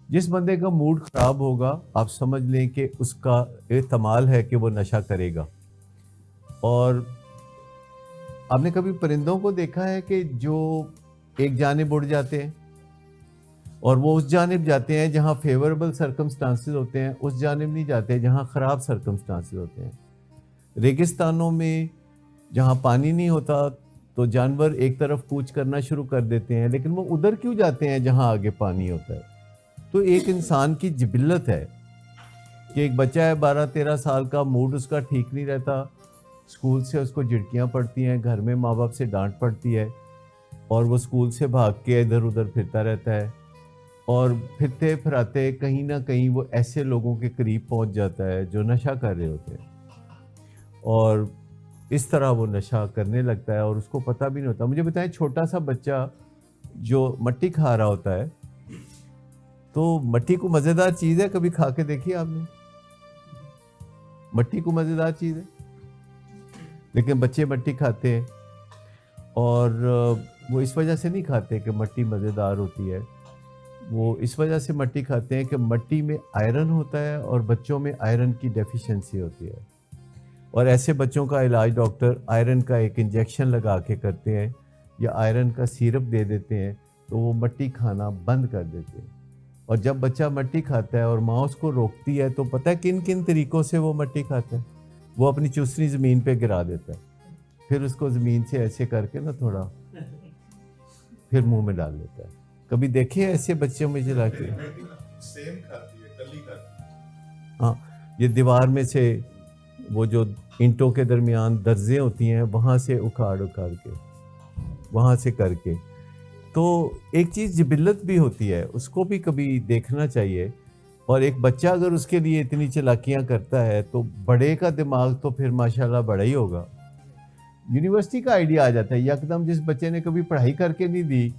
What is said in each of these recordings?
जिस बंदे का मूड ख़राब होगा आप समझ लें कि उसका एहतमाल है कि वो नशा करेगा। और आपने कभी परिंदों को देखा है कि जो एक जानिब उड़ जाते हैं और वो उस जानिब जाते हैं जहाँ फेवरेबल सर्कमस्टांसेस होते हैं, उस जानिब नहीं जाते जहाँ ख़राब सर्कमस्टांसेस होते हैं। रेगिस्तानों में जहाँ पानी नहीं होता तो जानवर एक तरफ कूच करना शुरू कर देते हैं, लेकिन वो उधर क्यों जाते हैं जहाँ आगे पानी होता है। तो एक इंसान की जिबिल्लत है कि एक बच्चा है 12-13 साल का, मूड उसका ठीक नहीं रहता, स्कूल से उसको झिड़कियाँ पड़ती हैं, घर में माँ बाप से डांट पड़ती है और वो स्कूल से भाग के इधर उधर फिरता रहता है और फिरते फिराते कहीं ना कहीं वो ऐसे लोगों के करीब पहुंच जाता है जो नशा कर रहे होते हैं और इस तरह वो नशा करने लगता है और उसको पता भी नहीं होता। मुझे बताएं, छोटा सा बच्चा जो मट्टी खा रहा होता है, तो मट्टी को मज़ेदार चीज़ है, कभी खा के देखिए आपने? मट्टी को मज़ेदार चीज़ है, लेकिन बच्चे मट्टी खाते हैं और वो इस वजह से नहीं खाते कि मट्टी मज़ेदार होती है, वो इस वजह से मट्टी खाते हैं कि मट्टी में आयरन होता है और बच्चों में आयरन की डेफिशिएंसी होती है और ऐसे बच्चों का इलाज डॉक्टर आयरन का एक इंजेक्शन लगा के करते हैं या आयरन का सिरप दे देते हैं, तो वो मट्टी खाना बंद कर देते हैं। और जब बच्चा मट्टी खाता है और माँ उसको रोकती है तो पता है किन किन तरीक़ों से वो मट्टी खाता है। वो अपनी चूसनी ज़मीन पे गिरा देता है, फिर उसको ज़मीन से ऐसे करके ना थोड़ा फिर मुंह में डाल लेता है। कभी देखे ऐसे बच्चे मुझे लाके? सेम खाती है, कली खाती है। हाँ, ये दीवार में से वो जो ईंटों के दरमियान दर्जे होती हैं वहाँ से उखाड़ के वहाँ से करके, तो एक चीज़ जिबिल्लत भी होती है, उसको भी कभी देखना चाहिए। और एक बच्चा अगर उसके लिए इतनी चालाकियाँ करता है तो बड़े का दिमाग तो फिर माशाल्लाह बड़ा ही होगा। यूनिवर्सिटी का आइडिया आ जाता है यकदम। जिस बच्चे ने कभी पढ़ाई करके नहीं दी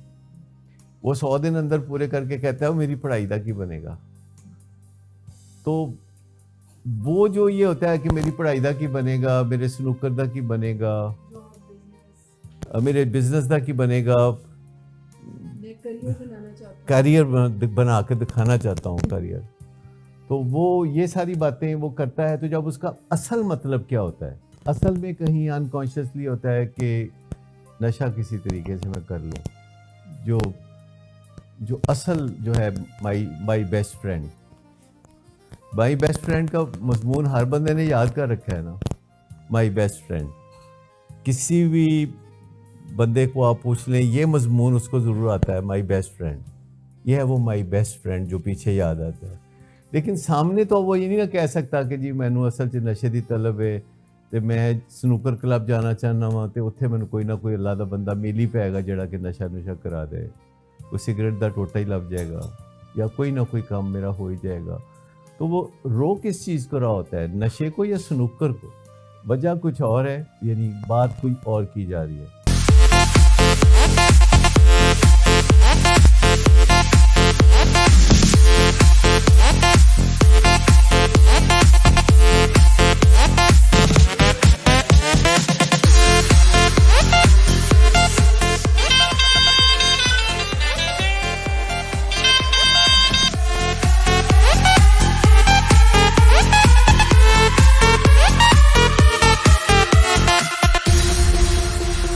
वो 100 दिन अंदर पूरे करके कहता है वो मेरी पढ़ाई दा की बनेगा। तो वो जो ये होता है कि मेरी पढ़ाई दा की बनेगा, मेरे स्नूकर दा की बनेगा, मेरे बिजनेस दा की बनेगा, करियर बना के दिखाना चाहता हूँ करियर। तो वो ये सारी बातें वो करता है। तो जब उसका असल मतलब क्या होता है, असल में कहीं अनकॉन्शियसली होता है कि नशा किसी तरीके से मैं कर लूँ। जो असल जो है my best friend, my best friend का मजमून हर बंदे ने याद कर रखा है ना। माई बेस्ट फ्रेंड, किसी भी बंदे को आप पूछ लें ये मजमून उसको ज़रूर आता है, माई बेस्ट फ्रेंड। ये है वो माई बेस्ट फ्रेंड जो पीछे याद आता है। लेकिन सामने तो वो ये नहीं ना कह सकता कि जी मैनू असल च नशे की तलब है तो मैं स्नूकर क्लब जाना चाहना वा तो उत्थे मैनू कोई ना कोई अल्लाह दा बंदा मिल ही पाएगा जिहड़ा कि नशा नुशा करा दे, कोई सिगरेट का टोटा ही लग जाएगा या कोई ना कोई काम मेरा हो ही जाएगा। तो वो रोक किस चीज़ को रहा होता है, नशे को या स्नूकर को? वजह कुछ और है, यानी बात कोई और की जा रही है।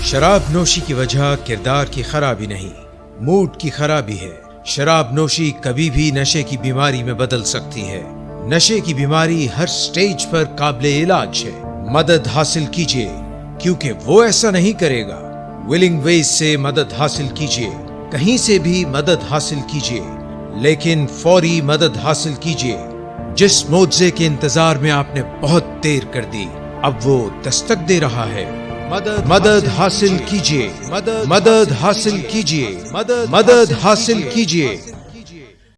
शराब नोशी की वजह किरदार की खराबी नहीं, मूड की खराबी है। शराब नोशी कभी भी नशे की बीमारी में बदल सकती है। नशे की बीमारी हर स्टेज पर काबिले इलाज है। मदद हासिल कीजिए, क्योंकि वो ऐसा नहीं करेगा। विलिंग वेज से मदद हासिल कीजिए, कहीं से भी मदद हासिल कीजिए, लेकिन फौरी मदद हासिल कीजिए। जिस मुआवजे के इंतजार में आपने बहुत देर कर दी, अब वो दस्तक दे रहा है। मदद हासिल कीजिए, मदद हासिल कीजिए, मदद हासिल कीजिए।